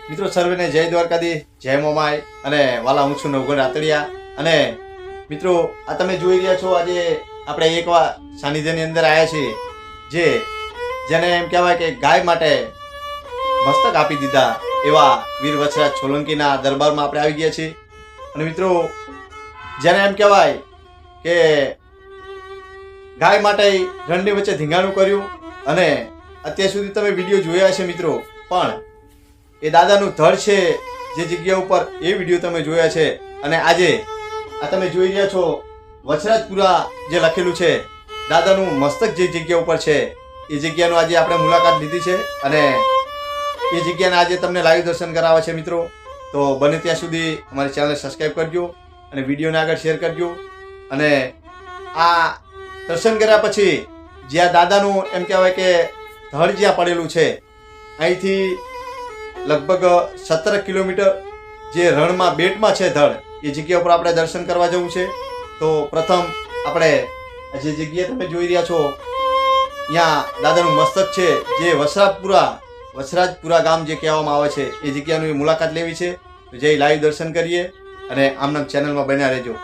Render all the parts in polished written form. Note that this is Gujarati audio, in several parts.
મિત્રો સર્વેને જય દ્વારકાધી, જય મોમાય અને વાલા હું છું નવગઢ રાતડિયા. અને મિત્રો આ તમે જોઈ રહ્યા છો, આજે આપણે એક સાનિધ્યની અંદર આવ્યા છીએ, જેને એમ કહેવાય કે ગાય માટે મસ્તક આપી દીધા એવા વીર વછરાજ સોલંકીના દરબારમાં આપણે આવી ગયા છીએ. અને મિત્રો જેને એમ કહેવાય કે ગાય માટે રણની વચ્ચે ધીંગાણું કર્યું, અને અત્યાર સુધી તમે વિડીયો જોયા છે મિત્રો, પણ એ દાદાનું ધડ છે જે જગ્યા ઉપર, એ વિડીયો તમે જોયા છે. અને આજે આ તમે જોઈ રહ્યા છો વછરાજપુરા જે લખેલું છે, દાદાનું મસ્તક જે જગ્યા ઉપર છે, એ જગ્યાનો આજે આપણે મુલાકાત લીધી છે. અને એ જગ્યાના આજે તમને લાઈવ દર્શન કરાવે છે મિત્રો. તો બને ત્યાં સુધી અમારી ચેનલ સબસ્ક્રાઈબ કરજો અને વિડીયોને આગળ શેર કરજો. અને આ દર્શન કર્યા પછી જ્યાં દાદાનું એમ કહેવાય કે ધડ જ્યાં પડેલું છે, અહીંથી લગભગ 17 કિલોમીટર જે રણમાં બેટમાં છે ધડ, એ જગ્યા ઉપર આપણે દર્શન કરવા જવું છે. તો પ્રથમ આપણે જે જગ્યા તમે જોઈ રહ્યા છો, ત્યાં દાદાનું મસ્તક છે, જે વછરાજપુરા ગામ જે કહેવામાં આવે છે, એ જગ્યાની મુલાકાત લેવી છે. તો જઈ લાઈવ દર્શન કરીએ અને આમના ચેનલમાં બન્યા રહેજો.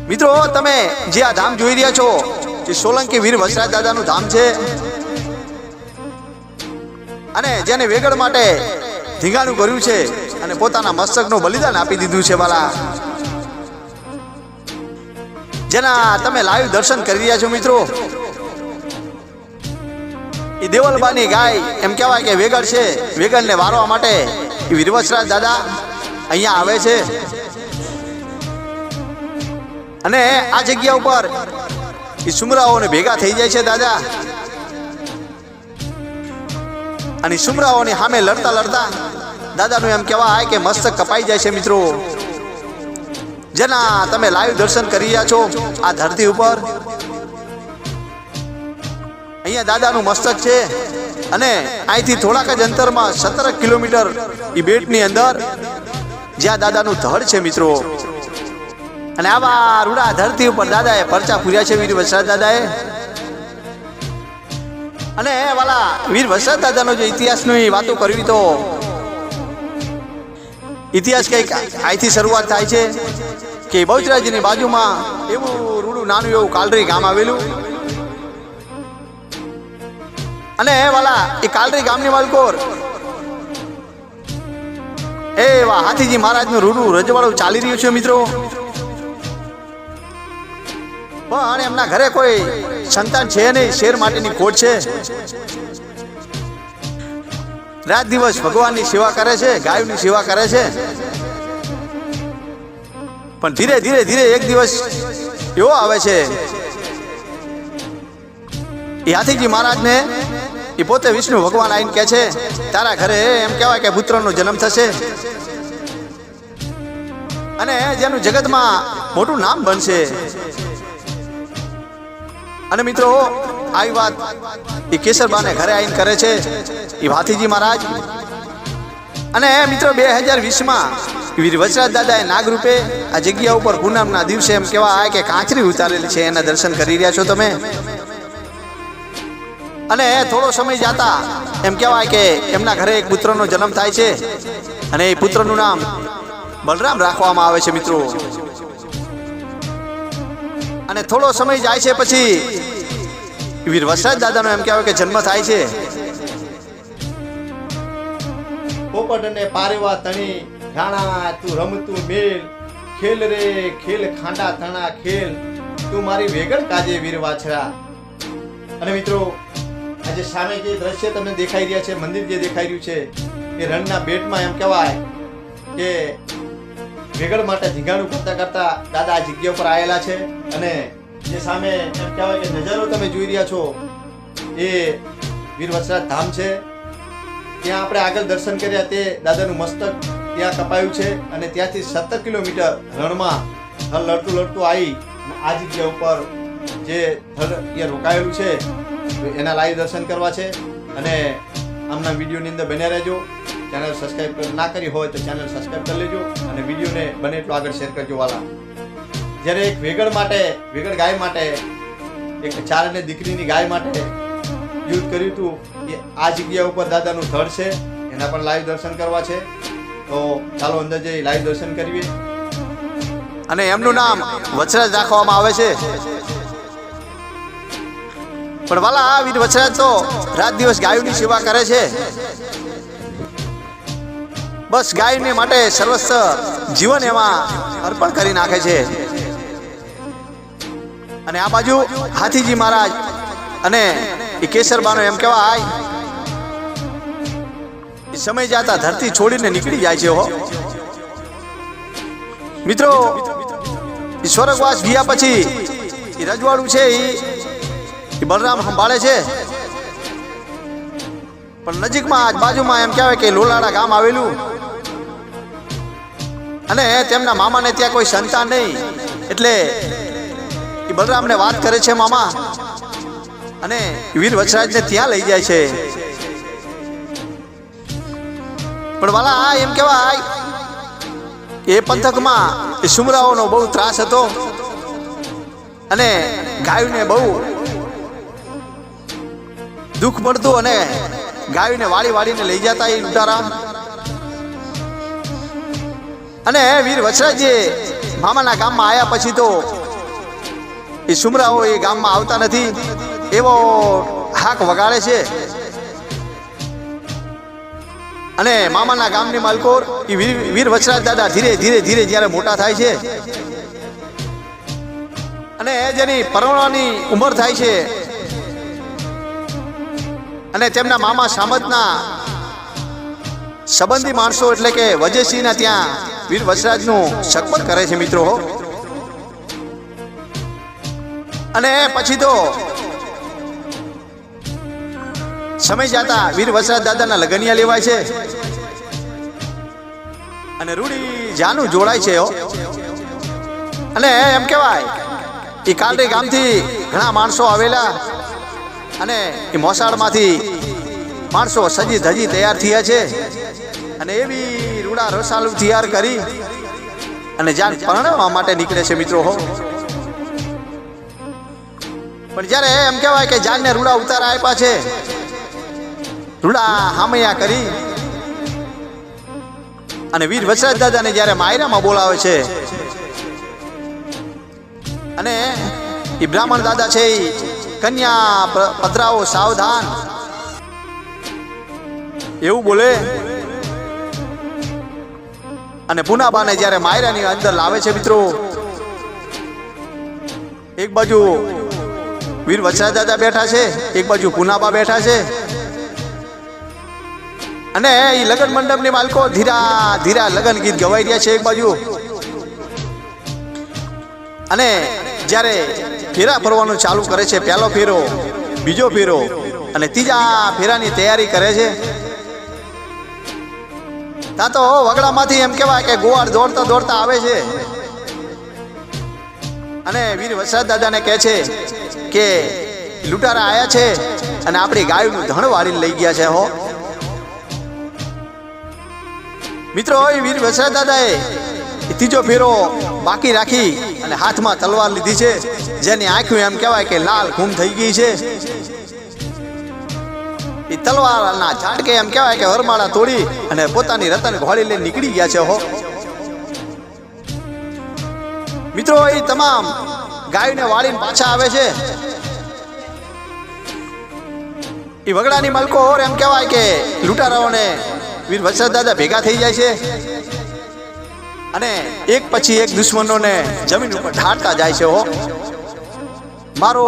મિત્રો તમે જે આ ધામ જોઈ રહ્યા છો, એ સોલંકી વીર વછરાજ દાદાનું ધામ છે. અને જેને વેગળ માટે ધીંગાણું કર્યું છે અને પોતાના મસ્તકનું બલિદાન આપી દીધું છે વાલા, જેના તમે લાઈવ દર્શન કરી રહ્યા છો મિત્રો. એ દેવલબાની ગાય એમ કહેવાય કે વેગળ છે, વેગળને વારવા માટે વીર વછરાજ દાદા અહીંયા આવે છે. અને આ જગ્યા ઉપર એ સુમરાઓને ભેગા થઈ જાય છે દાદા, અને સુમરાઓની સામે લડતા લડતા દાદાનું એમ કહેવાય કે મસ્તક કપાઈ જાય છે મિત્રો. જેના તમે લાઈવ દર્શન કરી રહ્યા છો આ ધરતી ઉપર. અહીંયા દાદાનું મસ્તક છે, અને અહીંથી થોડાક જ અંતરમાં 17 કિલોમીટર એ બેટની અંદર જ્યાં દાદાનું ધડ છે મિત્રો. અને આવા રૂડા ધરતી ઉપર દાદાએ પરચા પૂર્યા છે વીર વછરાજ દાદાએ. અને વાલા વીર વછરાજ દાદાનો જો ઇતિહાસની વાતો કરવી, તો ઇતિહાસ કંઈક અહીંથી શરૂઆત થાય છે કે બહુચરાજીની બાજુમાં એવું રૂડું નાનું એવું કાલરી ગામ આવેલું. અને વાલા એ કાલરી ગામની માલકોર એવા હાથીજી મહારાજનું રૂડું રજવાડું ચાલી રહ્યું છે મિત્રો. પણ એમના ઘરે કોઈ સંતાન છે નહીં, શેર માટેની ખોટ છે. રાત દિવસ ભગવાનની સેવા કરે છે, ગાયોની સેવા કરે છે. પણ ધીરે ધીરે ધીરે એક દિવસ એવો આવે છે, એ હાથીજી મહારાજને એ પોતે વિષ્ણુ ભગવાન આવીને કહે છે, તારા ઘરે એમ કહેવાય કે પુત્રનો જન્મ થશે અને જેનું જગતમાં મોટું નામ બનશે. અને મિત્રો આવી વાત એ કેસરબાને ઘરે આવીને કરે છે એ હાથીજી મહારાજ. અને મિત્રો 2020માં વીર વછરાજ દાદાએ નાગરૂપે આ જગ્યા ઉપર પૂનમના દિવસે એમ કહેવાય કે કાંચરી ઉતારેલી છે, એના દર્શન કરી રહ્યા છો તમે. અને થોડો સમય જતા એમ કહેવાય કે એમના ઘરે એક પુત્રનો જન્મ થાય છે, અને એ પુત્રનું નામ બલરામ રાખવામાં આવે છે મિત્રો. અને થોડો સમય જાય છે પછી વીર વછરાજ દાદાનો એમ કહેવાય કે જન્મ થાય છે. પોપટ અને પારેવા તણી રાણા, તું રમતું મેલ, ખેલ રે ખેલ ખાંડા તણા ખેલ, તું મારી વેગળ કાજે વીર વાછરા. અને મિત્રો આજે સામે જે દ્રશ્ય તમને દેખાઈ રહ્યા છે, મંદિર જે દેખાઈ રહ્યું છે, એ રણના બેટમાં એમ કહેવાય કે વેગળ માટે ધીંગાણું કરતા કરતા દાદા આ જગ્યા ઉપર આવેલા છે. અને જે સામે એમ કહેવાય કે નજારો તમે જોઈ રહ્યા છો, એ વીર વછરાજ ધામ છે. ત્યાં આપણે આગળ દર્શન કર્યા, તે દાદાનું મસ્તક ત્યાં કપાયું છે. અને ત્યાંથી 17 કિલોમીટર રણમાં લડતું લડતું આવી આ જગ્યા ઉપર જે ધડ ત્યાં રોકાયેલું છે, એના લાઈવ દર્શન કરવા છે. અને આમના વિડીયોની અંદર બન્યા રહેજો. ચેનલ સબસ્ક્રાઈબ ના કરી હોય તો ચેનલ સબસ્ક્રાઈબ કરી લેજો, અને વિડીયોને બને એટલું આગળ શેર કરજો વાલા. જ્યારે એક વેગળ ગાય માટે, એક ચારને દીકરીની ગાય માટે યુદ્ધ કર્યું હતું, એ આ જગ્યા ઉપર દાદાનું ધડ છે, એના પણ લાઈવ દર્શન કરવા છે. તો ચાલો અંદર જઈ લાઈવ દર્શન કરીએ. અને એમનું નામ વચરાજ રાખવામાં આવે છે. પણ વાલા આ વીર વચરાજ તો રાત દિવસ ગાયોની સેવા કરે છે. બસ ગાયને માટે સર્વસ્વ જીવન એમાં અર્પણ કરી નાખે છે. અને આ બાજુ હાથીજી મહારાજ અને એ કેસરબાનો એમ કહેવાય સમય જતા ધરતી છોડીને નીકળી જાય છે. હો મિત્રો, સ્વર્ગવાસ ગયા પછી એ રજવાડું છે એ બલરામ સંભાળે છે. પણ નજીકમાં બાજુમાં એમ કહેવાય કે લોલાડા ગામ આવેલું, અને તેમના મામાને ત્યાં કોઈ સંતાન નહીં, એટલે એ બલરામને વાત કરે છે મામા, અને વીર વચરાજને ત્યાં લઈ જાય છે. પણ વાલા એમ કહેવાય એ પંથકમાં એ સુમરાઓનો બહુ ત્રાસ હતો, અને ગાયોને બહુ દુઃખ પડતું, અને ગાયોને વાળી વાળીને લઈ જતા એ લૂંટારા. અને વીર વચરાજે મામાના ગામમાં આવ્યા પછી તો એ સુમરાઓ એ ગામમાં આવતા નથી એવો હાક વગાડે છે. અને મામાના ગામની માલકોર એ વીર વચરાજ દાદા ધીરે ધીરે ધીરે જ્યારે મોટા થાય છે, અને જેની પરણવાની ઉંમર થાય છે, અને તેમના મામા સામતના સંબંધી માણસો એટલે કે વજયસિંહના ત્યાં વીર વચરાજનું સગપણ કરે છે મિત્રો. અને પછી તો સમય જતા વીર વચરાજ દાદાના લગનિયા લેવાય છે, અને રૂડી જાનું જોડાય છે. અને એમ કહેવાય એ કાલરી ગામથી ઘણા માણસો આવેલા, અને એ મોસાળમાંથી માણસો સજી ધજી તૈયાર થયા છે, અને એવી રૂડા રસાલુ તૈયાર કરી અને જાન પરણવા માટે નીકળે છે મિત્રો. પણ જ્યારે એમ કહેવાય કે જાનને રૂડા ઉતાર આપ્યા છે, રૂડા હામૈયા કરી અને વીર વચરાજ દાદાને જ્યારે માયરામાં બોલાવે છે, અને એ બ્રાહ્મણ દાદા છે એ કન્યા પધરાવો સાવધાન એવું બોલે. અને પુનાબાને જ્યારે માયરાની અંદર લાવે છે મિત્રો, એક બાજુ વીર વચરાજ દાદા બેઠા છે, એક બાજુ પુનાબા બેઠા છે, અને એ લગ્ન મંડપની માલકો ધીરા ધીરા લગ્ન ગીત ગવાઈ રહ્યા છે એક બાજુ. અને જ્યારે ફેરા ફરવાનું ચાલુ કરે છે, પહેલો ફેરો, બીજો ફેરો અને ત્રીજા ફેરાની તૈયારી કરે છે, ત્યાં તો વગડામાંથી એમ કહેવાય કે ગોવાળ દોડતા દોડતા આવે છે, અને વીર વચરાજ દાદાને કહે છે કે લૂંટારા આયા છે અને આપણી ગાયનું ધણ વાળીને લઈ ગયા છે. હો મિત્રો, એ વીર વચરાજ દાદાએ ત્રીજો ફેરો બાકી રાખી અને હાથમાં તલવાર લીધી છે, જેની આંખો એમ કહેવાય કે લાલ ઘૂમ થઈ ગઈ છે. એ તલવારના ઝાટકે એમ કહેવાય કે વરમાળા તોડી અને પોતાની રતન ઘોડી લઈને નીકળી ગયા છે. હો મિત્રો, એ તમામ ગાયને વાળીને પાછા આવે છે. એ વગડાની મલકો એમ કહેવાય કે લૂંટારાઓને વીર વચરાજ દાદા ભેગા થઈ જાય છે, અને એક પછી એક દુશ્મનોને જમીન ઉપર ઢાળતા જાય છે. હો મારો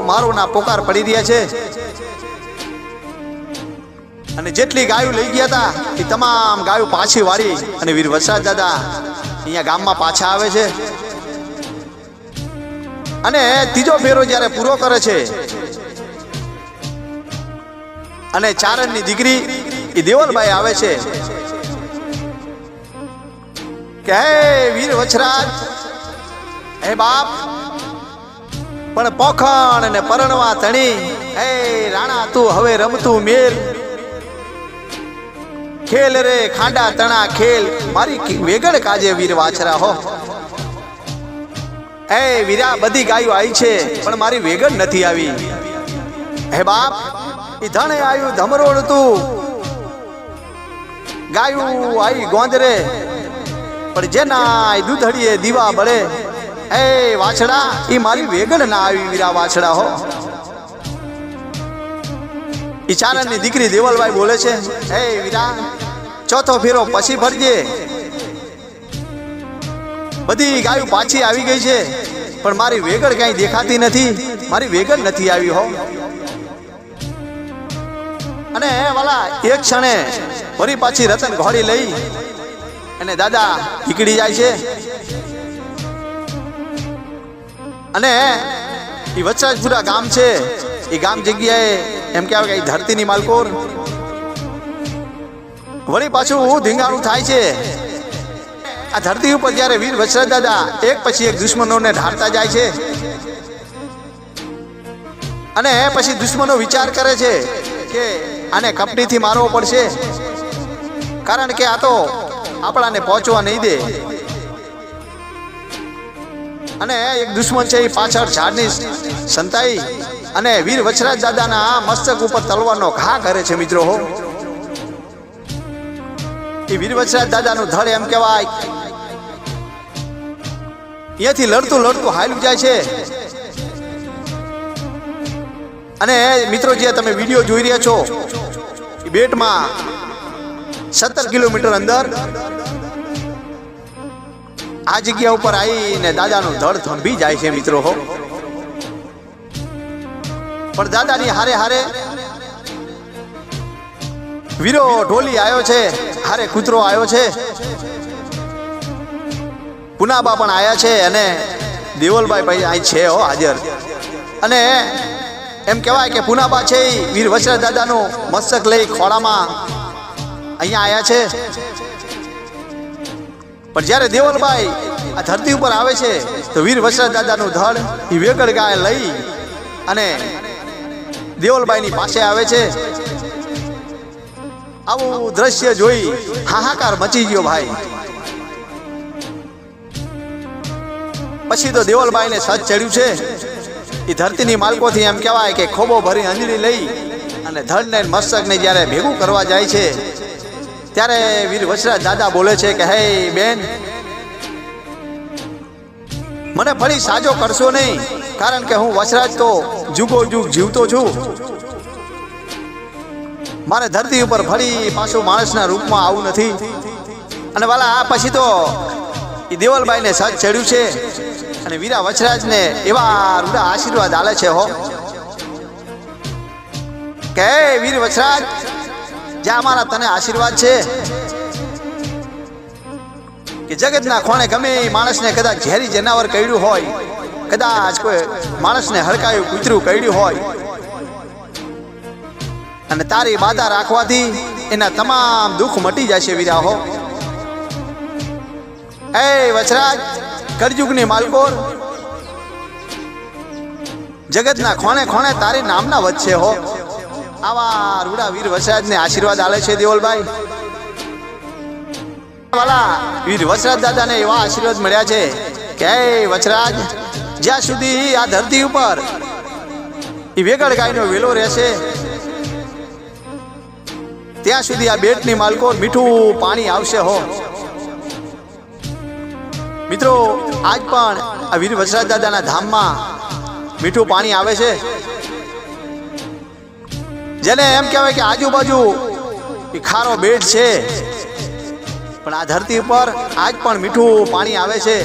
મારો ના પોકાર પડી રહ્યા છે. અને જેટલી ગાયો લઈ ગયા હતા એ તમામ ગાયો પાછી વાળી અને વીર વચરાજ દાદા અહીંયા ગામમાં પાછા આવે છે. અને ત્રીજો ફેરો જ્યારે પૂરો કરે છે, અને ચારણની દીકરી એ દેવલબાઈ આવે છે કે હે વીર વચરાજ, હે બાપ, પણ પોખણ ને પરણવા ધણી, હે રાણા તું હવે રમતું મેલ, ખેલ રે ખાંડા તણા ખેલ, મારી વેગળ કાજે વીર વાછરા. હો એ વીરા, બધી ગાયો આવી છે પણ મારી વેગળ નથી આવી. હે બાપ, એ ધણે આવ્યું ધમરોડ તું, ગાયું આઈ ગોંદરે પણ જેના દૂધડીએ દીવા બળે એ વાછડા ઈ મારી વેગડ ના આવી વીરા વાછડા હો. ઈ ચારણની દીકરી દેવલભાઈ બોલે છે, હે વીરા ચોથો ફેરો પછી ભરજે. બધી ગાયું પાછી આવી ગઈ છે પણ મારી વેગડ કઈ દેખાતી નથી, મારી વેગડ નથી આવી હો. અને વાલા એક ક્ષણે ફરી પાછી રતન ઘોડી લઈ અને દાદા નીકળી જાય છે. અને એ વચરાજપુરા ગામ છે, એ ગામ જગ્યાએ એમ કહેવાય કે ધરતીની માલકોર વળી પાછું ધીંગાણું થાય છે. આ ધરતી ઉપર જ્યારે વીર વચરાજ દાદા એક પછી એક દુશ્મનોને ઢાળતા જાય છે અને પછી દુશ્મનો વિચાર કરે છે કે આને કપટીથી મારવો પડશે, કારણ કે આ તો આપણાને પહોંચવા નહીં દે. અને એક દુશ્મન છે એ પાછળ ઝાડની સંતાઈ અને વીર વચરાજ દાદાના મસ્તક ઉપર તલવારનો ઘા કરે છે. મિત્રો હો, એ વીર વચરાજ દાદાનું ધડ એમ કહેવાય અહીંયાથી લડતું લડતું હાલ્યું જાય છે. અને મિત્રો જે તમે વિડીયો જોઈ રહ્યા છો એ બેટમાં 17 કિલોમીટર અંદર આ જગ્યા ઉપર આવીને દાદાનું ધડ થંભી જાય છે. મિત્રો હો, પણ દાદાની હારે હારે વીરો ઢોલી આવ્યો છે, હારે કૂતરો આવ્યો છે, પુનાબા પણ આવ્યા છે અને દેવલભાઈ ભાઈ અહીં છે હો હાજર. અને એમ કહેવાય કે પુનાબા છે એ વીર વચરાજ દાદાનું મસ્તક લઈ ખોળામાં અહીંયા આવ્યા છે. પણ જ્યારે દેવલભાઈ આ ધરતી ઉપર આવે છે તો વીર વચરાજ દાદાનું ધડ એ વેગડ ગાય લઈ અને દેવલભાઈની પાસે આવે છે. આવું દ્રશ્ય જોઈ હાહાકાર મચી ગયો ભાઈ. પછી તો દેવલભાઈને સજ ચડ્યું છે. એ ધરતીની માલકોથી એમ કહેવાય કે ખોબો ભરી અંજળી લઈ અને ધડને મસ્તકને જ્યારે ભેગું કરવા જાય છે ત્યારે વીર વચરાજ દાદા બોલે છે કે હે બેન, મને ફરી સાજો કરશો નહીં, કારણ કે હું વચરાજ તો જુગો જુગ જીવતો છું. મારે ધરતી ઉપર ફરી પાછું માણસના રૂપમાં આવું નથી. અને વાલા આ પછી તો એ દેવલભાઈને સજ ચડ્યું છે અને વીરા વચરાજને એવા રૂડા આશીર્વાદ આલે છે હો કે વીર વચરાજ જ્યાં અમારા તને આશીર્વાદ છે કે જગતના ખોણે ગમે માણસને કદાચ ઝેરી જનાવર કઈડ્યું હોય, કદાચ કોઈ માણસને હડકાયું કૂતરું કઈડ્યું હોય અને તારી બાધા રાખવાથી એના તમામ દુઃખ મટી જશે વીરા હો. એ વચરાજ કળયુગની માલકોર જગતના ખોણે ખોણે તારી નામના વચ્ચે હો. આવા રૂડા વીર વચરાજને આશીર્વાદ આલે છે દેવલભાઈ. વાલા વીર વચરાજ દાદાને એવા આશીર્વાદ મળ્યા છે કે વચરાજ જ્યાં સુધી આ ધરતી ઉપર એ વેગડ ગાયનો વેલો રહેશે ત્યાં સુધી આ બેટની માલકો મીઠું પાણી આવશે હો. મિત્રો આજ પણ આ વીર વચરાજ દાદાના ધામમાં મીઠું પાણી આવે છે, જેને એમ કહેવાય કે આજુબાજુ એ ખારો બેટ છે, પણ આ ધરતી ઉપર આજ પણ મીઠું પાણી આવે છે.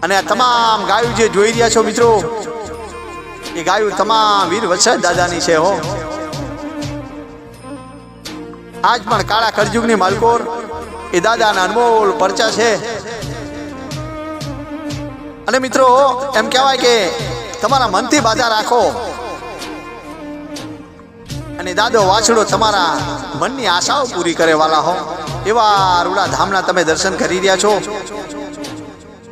અને આ તમામ ગાયું જે જોઈ રહ્યા છો મિત્રો, એ ગાયું તમામ વીર વચરાજ દાદાની છે હો. આજ પણ કાળા કળયુગની માલકોર એ દાદાના અનમોલ પરચા છે. અને મિત્રો એમ કહેવાય કે તમારા મનથી બાધા રાખો અને દાદો વાછડો તમારા મનની આશાઓ પૂરી કરે વાલા હો. એવા રૂડા ધામના તમે દર્શન કરી રહ્યા છો.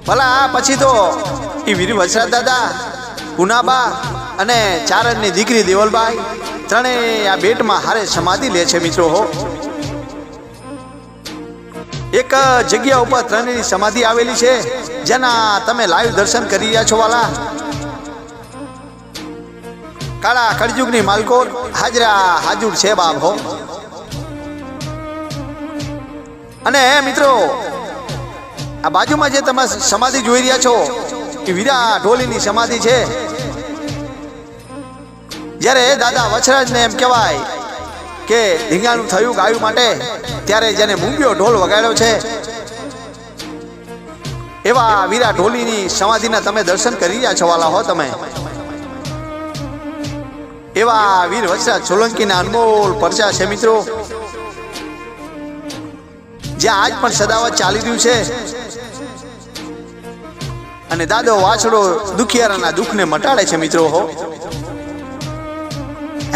ભલા પછી તો એ વીર વચરાજ દાદા, પુનાબા અને ચારણની દીકરી દેવલભાઈ ત્રણેય આ બેટમાં હારે સમાધિ લે છે મિત્રો હો. એક જગ્યા ઉપર ત્રણેયની સમાધિ આવેલી છે, જેના તમે લાઈવ દર્શન કરી રહ્યા છો વાલા. કાળા કળયુગની માલકોર હાજરા હાજુર છે બાપ હો. અને મિત્રો આ બાજુમાં જે તમે સમાધિ જોઈ રહ્યા છો એ વીરા ઢોલીની સમાધિ છે. જ્યારે દાદા વછરાજને એમ કહેવાય કે ધીંગાણું થયું ગાયું માટે, ત્યારે જેને મૂંગ્યો ઢોલ વગાડ્યો છે એવા વીરા ઢોલીની સમાધિના તમે દર્શન કરી રહ્યા છો વાલા હો. તમે એવા વીર વછરાજ સોલંકીના અનમોલ પરચા છે મિત્રો, જ્યાં આજ પણ સદાવત ચાલી રહ્યું છે. અને દાદો વાછડો દુખિયારાના દુઃખને મટાડે છે મિત્રો હો.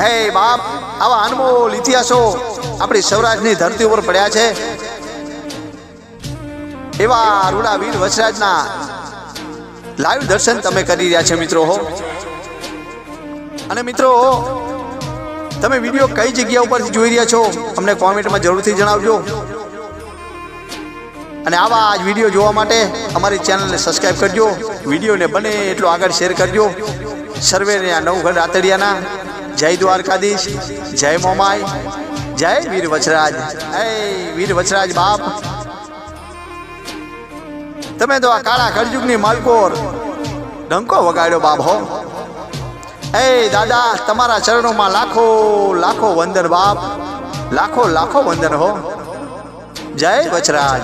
હે બાપ, આવા અનમોલ ઇતિહાસો આપણી સૌરાષ્ટ્રની ધરતી ઉપર પડ્યા છે. એવા રૂડા વીર વછરાજના લાઈવ દર્શન તમે કરી રહ્યા છો મિત્રો હો. અને મિત્રો તમે વિડીયો કઈ જગ્યા ઉપરથી જોઈ રહ્યા છો અમને કોમેન્ટમાં જરૂરથી જણાવજો. અને આવા જ વિડીયો જોવા માટે અમારી ચેનલને સબસ્ક્રાઈબ કરજો. વિડીયોને બને એટલો આગળ શેર કરજો. સર્વેને આ નવઘર રાતડિયાના જય દ્વારકાધીશ, જય મોમાઈ, જય વીર વછરાજ. હે વીર વછરાજ બાપ, તમે તો આ કાળા કળયુગની માલકોર ડંકો વગાડ્યો બાપ હો. હે દાદા, તમારા ચરણોમાં લાખો લાખો વંદન બાપ, લાખો લાખો વંદન હો. જય વછરાજ.